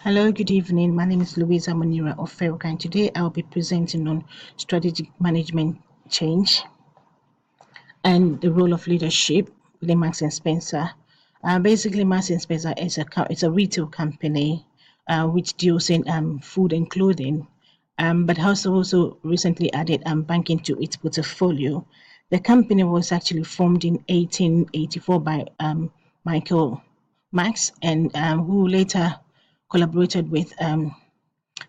Hello, good evening. My name is Louisa Munira of Ferroca, and today I'll be presenting on strategic management change and the role of leadership within Marks and Spencer. Basically, Marks and Spencer is it's a retail company which deals in food and clothing, but has also recently added banking to its portfolio. The company was actually formed in 1884 by Michael Marks, and who later collaborated with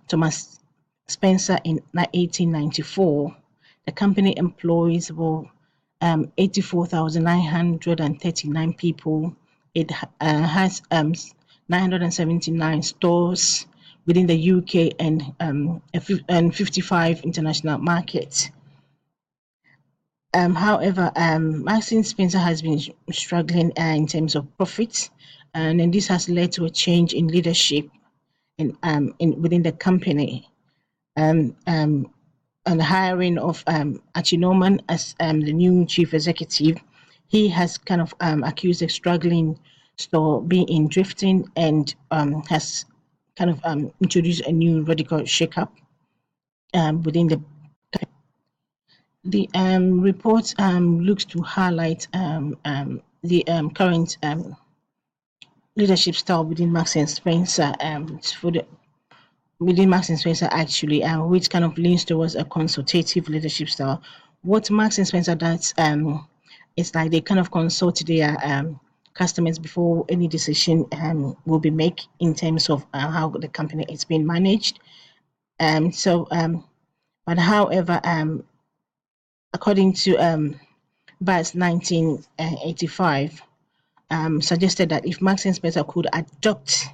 Thomas Spencer in 1894. The company employs 84,939 people. It has 979 stores within the UK and 55 international markets. However, Marks and Spencer has been struggling in terms of profits, and then this has led to a change in leadership in within the company. Um, um, and the hiring of Archie Norman as the new chief executive. He has kind of accused the struggling store being in drifting and has kind of introduced a new radical shakeup within the report looks to highlight the current leadership style within Marks and Spencer for the within Marks and Spencer actually, which kind of leans towards a consultative leadership style. What Marks and Spencer does is like they kind of consult their customers before any decision will be made in terms of how the company is being managed. So, but however, according to BAS 1985, suggested that if Marks and Spencer could adopt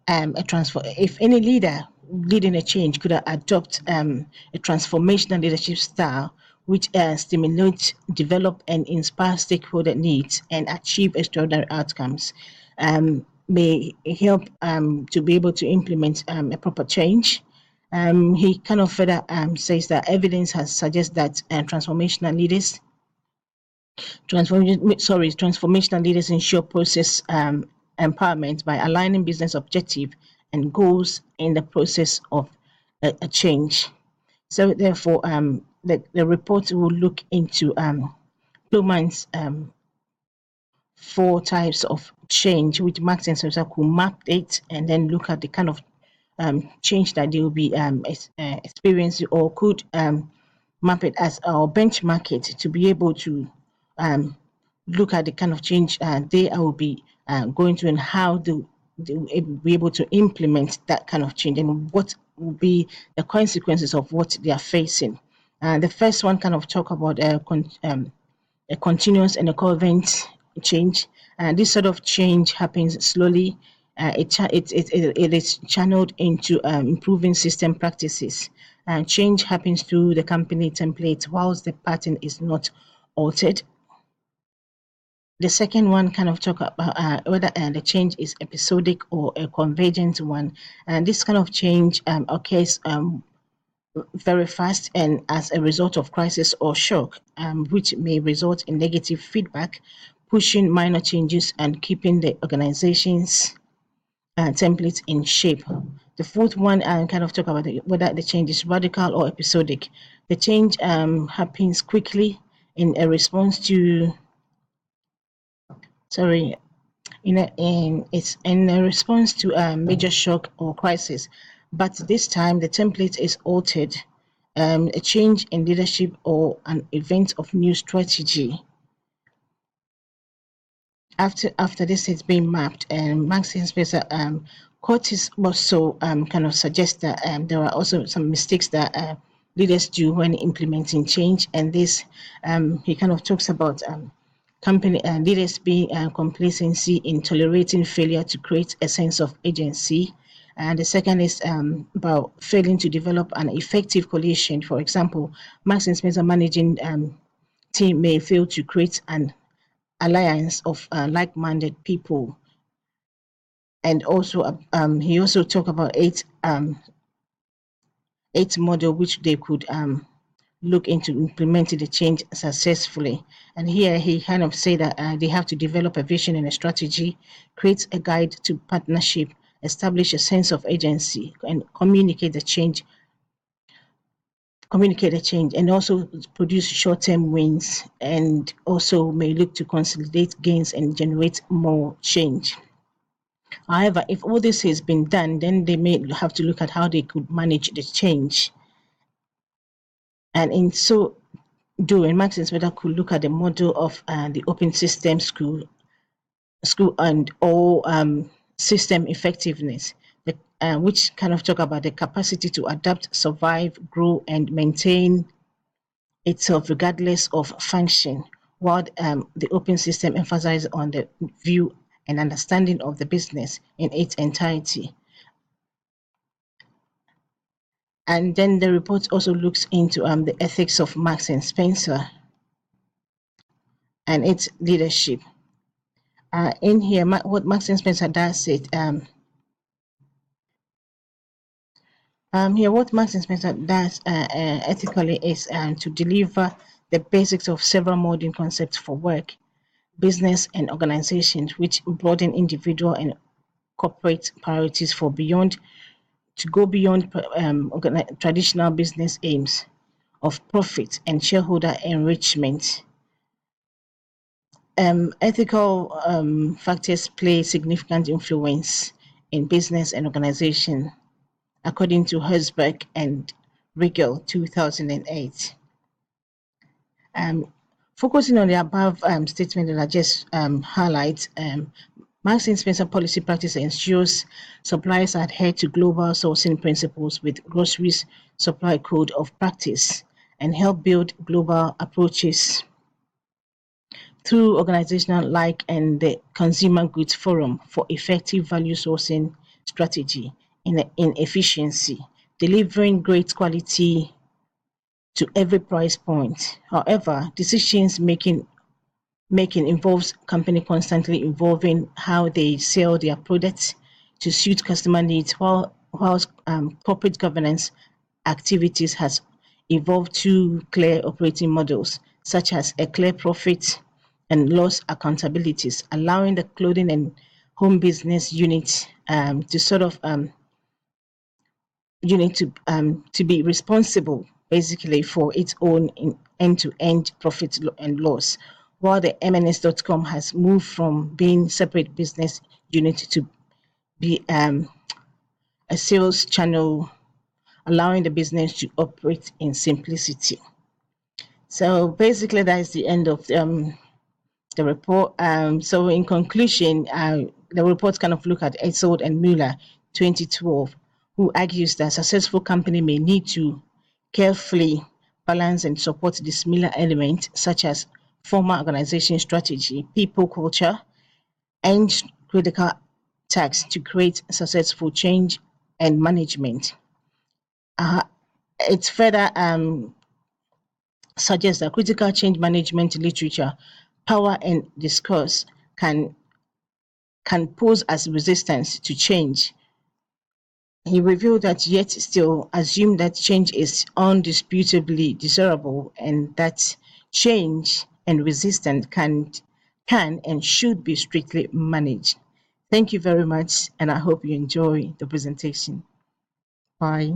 a transfer if any leader leading a change could adopt a transformational leadership style which stimulates, develop, and inspire stakeholder needs and achieve extraordinary outcomes, may help to be able to implement a proper change. He kind of further says that evidence has suggested that transformational leaders ensure process empowerment by aligning business objective and goals in the process of a change. So therefore, the report will look into Plumann's four types of change, which Marks and Spencer could map it and then look at the kind of change that they will be experiencing or could map it as or benchmark it to be able to um, look at the kind of change they will be going to and how they will be able to implement that kind of change and what will be the consequences of what they are facing. The first one kind of talk about a continuous and a current change. This sort of change happens slowly. It is channeled into improving system practices. Change happens through the company template whilst the pattern is not altered. The second one kind of talk about whether the change is episodic or a convergent one. And this kind of change occurs very fast and as a result of crisis or shock, which may result in negative feedback, pushing minor changes and keeping the organization's templates in shape. The fourth one, I kind of talk about whether the change is radical or episodic. The change happens quickly in a response to, sorry, it's in a response to a major shock or crisis, but this time the template is altered, a change in leadership or an event of new strategy. After this has been mapped, and Marks and Spencer Curtis also kind of suggests that there are also some mistakes that leaders do when implementing change, and this he kind of talks about company leaders being complacency in tolerating failure to create a sense of agency. And the second is about failing to develop an effective coalition. For example, Marks and Spencer managing team may fail to create an alliance of like-minded people. And also, he also talked about eight model which they could look into implementing the change successfully. And here he kind of say that they have to develop a vision and a strategy, create a guide to partnership, establish a sense of agency, and communicate the change, and also produce short-term wins, and also may look to consolidate gains and generate more change. However, if all this has been done, then they may have to look at how they could manage the change. And in so doing, Marks and Spencer could look at the model of the open system school and all system effectiveness, which kind of talk about the capacity to adapt, survive, grow, and maintain itself regardless of function, while the open system emphasizes on the view and understanding of the business in its entirety. And then the report also looks into the ethics of Marks and Spencer and its leadership. In here, what Marks and Spencer does it. Here, what Marks and Spencer does ethically is to deliver the basics of several modern concepts for work, business, and organizations, which broaden individual and corporate priorities to go beyond traditional business aims of profit and shareholder enrichment. Ethical factors play significant influence in business and organization, according to Herzberg and Riegel, 2008. Focusing on the above statement that I just highlight, Marks and Spencer policy practice ensures suppliers adhere to global sourcing principles with groceries supply code of practice and help build global approaches through organizations like and the Consumer Goods Forum for effective value sourcing strategy in efficiency, delivering great quality to every price point. However, decisions making involves company constantly evolving how they sell their products to suit customer needs, whilst corporate governance activities has evolved to clear operating models, such as a clear profit and loss accountabilities, allowing the clothing and home business unit to sort of to be responsible basically for its own end-to-end profit and loss, while the M&S.com has moved from being separate business unit to be a sales channel, allowing the business to operate in simplicity. So basically, that is the end of the report. So in conclusion, the report kind of look at Etzold and Mueller, 2012, who argues that a successful company may need to carefully balance and support the similar elements such as formal organization strategy, people culture, and critical tasks to create successful change and management. It further suggests that critical change management literature, power and discourse can pose as resistance to change. He revealed that yet still assume that change is undisputably desirable and that change and resistance can and should be strictly managed. Thank you very much, and I hope you enjoy the presentation. Bye.